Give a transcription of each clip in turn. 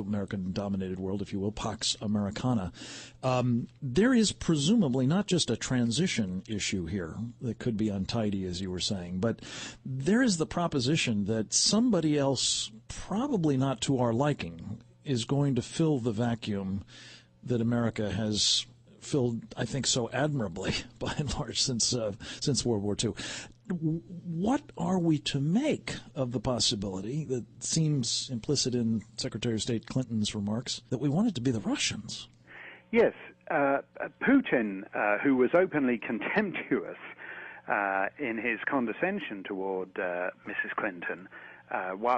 American-dominated world, if you will, Pax Americana. There is presumably not just a transition issue here that could be untidy, as you were saying, but there is the proposition that somebody else, probably not to our liking, is going to fill the vacuum that America has filled, I think, so admirably, by and large, since World War II. What are we to make of the possibility that seems implicit in Secretary of State Clinton's remarks that we want it to be the Russians? Yes. Putin, who was openly contemptuous in his condescension toward Mrs. Clinton,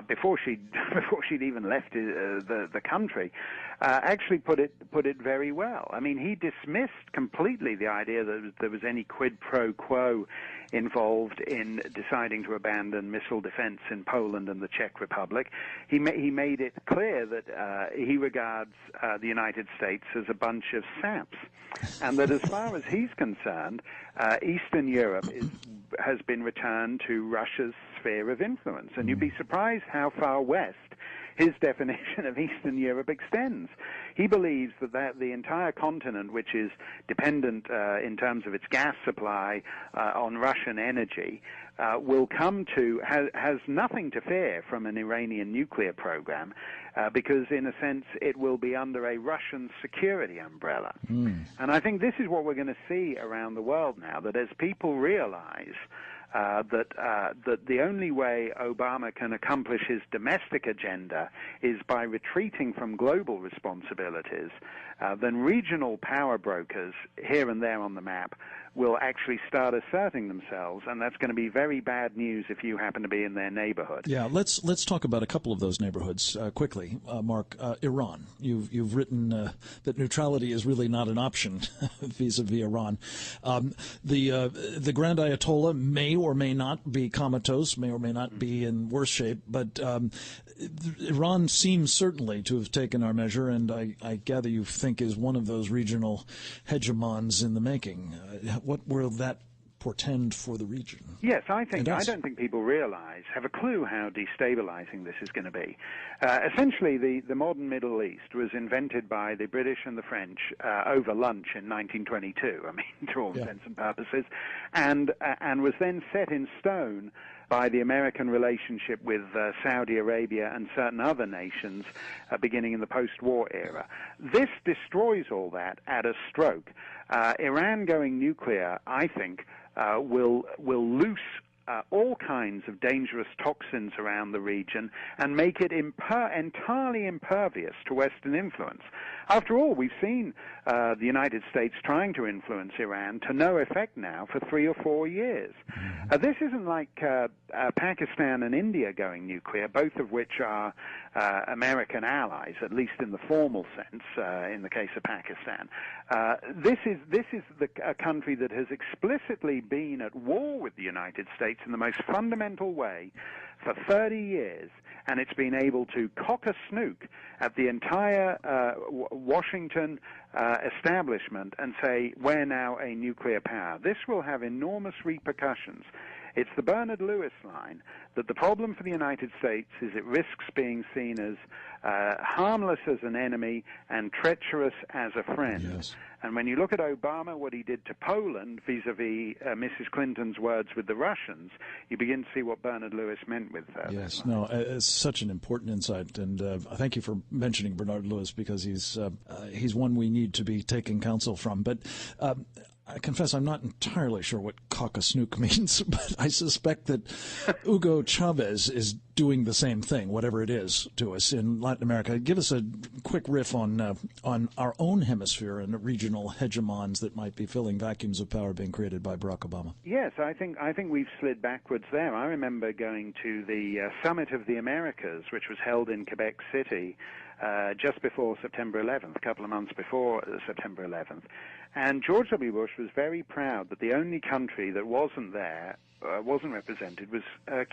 before she'd even left the country, actually put it very well. I mean, he dismissed completely the idea that there was any quid pro quo involved in deciding to abandon missile defense in Poland and the Czech Republic. He made it clear that he regards the United States as a bunch of saps, and that as far as he's concerned, Eastern Europe has been returned to Russia's sphere of influence. And you'd be surprised how far west his definition of Eastern Europe extends. He believes that the entire continent, which is dependent in terms of its gas supply on Russian energy, will come to, has nothing to fear from an Iranian nuclear program, because in a sense it will be under a Russian security umbrella. And I think this is what we're going to see around the world now, that as people realize that the only way Obama can accomplish his domestic agenda is by retreating from global responsibilities, then regional power brokers here and there on the map will actually start asserting themselves, and that's going to be very bad news if you happen to be in their neighborhood. Yeah, let's talk about a couple of those neighborhoods quickly, Mark. Iran. You've written that neutrality is really not an option vis-a-vis Iran. The Grand Ayatollah may or may not be comatose, may or may not be in worse shape, but Iran seems certainly to have taken our measure, and I gather you think is one of those regional hegemons in the making. What will that portend for the region? Yes, I don't think people have a clue how destabilizing this is going to be. Essentially, the modern Middle East was invented by the British and the French over lunch in 1922, I mean, to all intents and purposes, and was then set in stone by the American relationship with Saudi Arabia and certain other nations beginning in the post-war era. This destroys all that at a stroke. Iran going nuclear, I think, will loose all kinds of dangerous toxins around the region and make it entirely impervious to Western influence. After all, we've seen the United States trying to influence Iran to no effect now for 3 or 4 years. This isn't like Pakistan and India going nuclear, both of which are American allies, at least in the formal sense, in the case of Pakistan. This is a country that has explicitly been at war with the United States in the most fundamental way for 30 years, and it's been able to cock a snook at the entire Washington establishment and say, we're now a nuclear power. This will have enormous repercussions. It's the Bernard Lewis line that the problem for the United States is it risks being seen as harmless as an enemy and treacherous as a friend. Yes. And when you look at Obama, what he did to Poland vis-a-vis Mrs. Clinton's words with the Russians, you begin to see what Bernard Lewis meant with that. Yes, no, it's such an important insight, and thank you for mentioning Bernard Lewis, because he's one we need to be taking counsel from. But I confess I'm not entirely sure what cock-a-snook means, but I suspect that Hugo Chavez is doing the same thing, whatever it is, to us in Latin America. Give us a quick riff on our own hemisphere and regional hegemons that might be filling vacuums of power being created by Barack Obama. Yes, I think we've slid backwards there. I remember going to the Summit of the Americas, which was held in Quebec City just before September 11th, a couple of months before September 11th. And George W. Bush was very proud that the only country that wasn't there, wasn't represented, was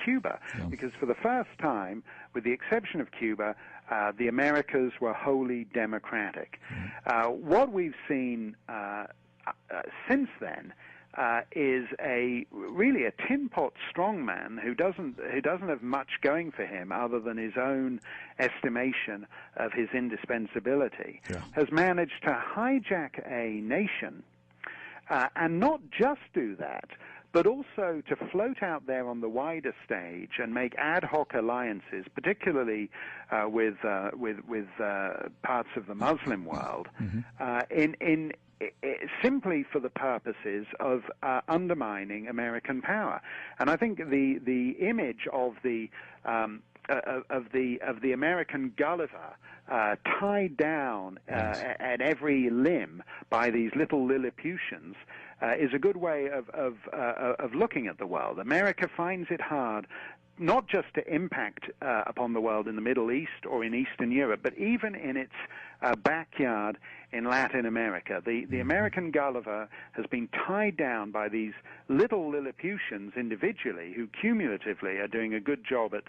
Cuba. Yeah. Because for the first time, with the exception of Cuba, the Americas were wholly democratic. What we've seen since then is really a tin pot strongman who doesn't have much going for him other than his own estimation of his indispensability, has managed to hijack a nation and not just do that, but also to float out there on the wider stage and make ad hoc alliances, particularly with parts of the Muslim world, simply for the purposes of undermining American power. And I think the image of the American Gulliver tied down at every limb by these little Lilliputians is a good way of looking at the world. America finds it hard not just to impact upon the world in the Middle East or in Eastern Europe, but even in its backyard in Latin America. The American Gulliver has been tied down by these little Lilliputians individually who cumulatively are doing a good job at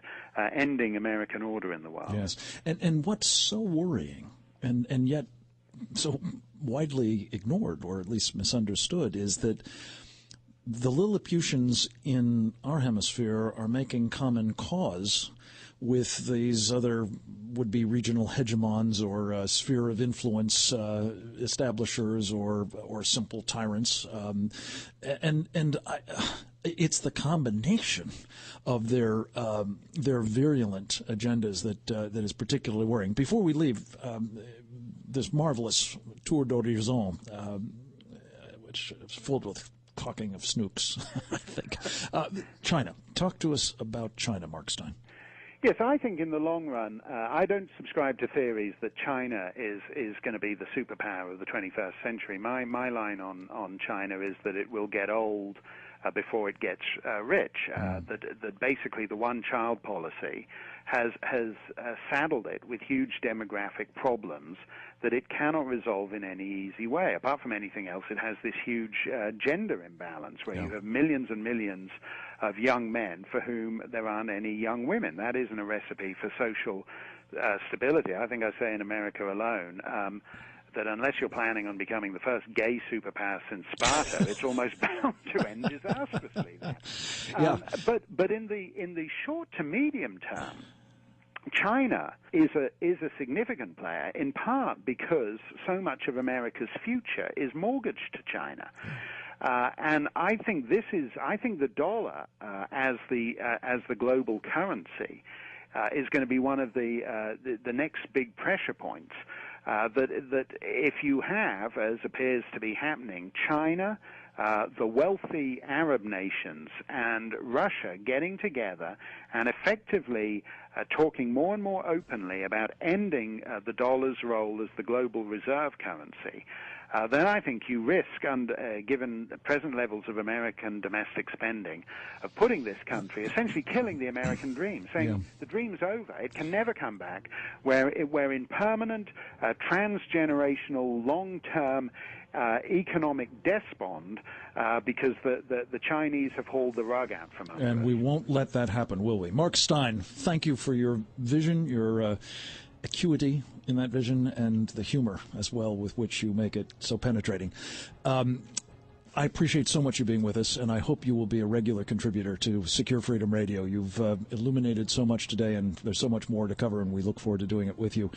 ending American order in the world. Yes, and what's so worrying and yet so widely ignored, or at least misunderstood, is that the Lilliputians in our hemisphere are making common cause with these other would-be regional hegemons or sphere of influence establishers or simple tyrants, it's the combination of their virulent agendas that is particularly worrying. Before we leave, this marvelous tour d'horizon, which is filled with talking of snooks, I think. China. Talk to us about China, Mark Steyn. Yes, I think in the long run, I don't subscribe to theories that China is going to be the superpower of the 21st century. My line on China is that it will get old before it gets rich. That basically the one-child policy has saddled it with huge demographic problems that it cannot resolve in any easy way. Apart from anything else, it has this huge gender imbalance where you have millions and millions of young men for whom there aren't any young women. That isn't a recipe for social stability. I think I say in America alone that unless you're planning on becoming the first gay superpower since Sparta, it's almost bound to end disastrously. But in the short to medium term, China is a significant player, in part because so much of America's future is mortgaged to China. And I think the dollar as the global currency is going to be one of the next big pressure points. That if you have, as appears to be happening, China, the wealthy Arab nations, and Russia getting together and effectively talking more and more openly about ending the dollar's role as the global reserve currency, then I think you risk, given the present levels of American domestic spending, of putting this country, essentially killing the American dream, saying the dream's over, it can never come back, we're in permanent, transgenerational, long-term economic despond because the Chinese have hauled the rug out from under us. And we won't let that happen, will we? Mark Steyn, thank you for your vision, your acuity in that vision, and the humor as well with which you make it so penetrating. I appreciate so much you being with us, and I hope you will be a regular contributor to Secure Freedom Radio. You've illuminated so much today, and there's so much more to cover, and we look forward to doing it with you.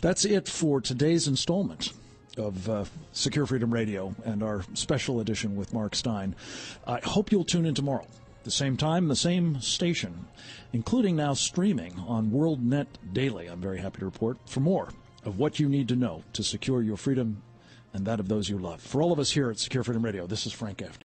That's it for today's installment of Secure Freedom Radio and our special edition with Mark Steyn. I hope you'll tune in tomorrow. The same time, the same station, including now streaming on WorldNet Daily, I'm very happy to report, for more of what you need to know to secure your freedom and that of those you love. For all of us here at Secure Freedom Radio, this is Frank F.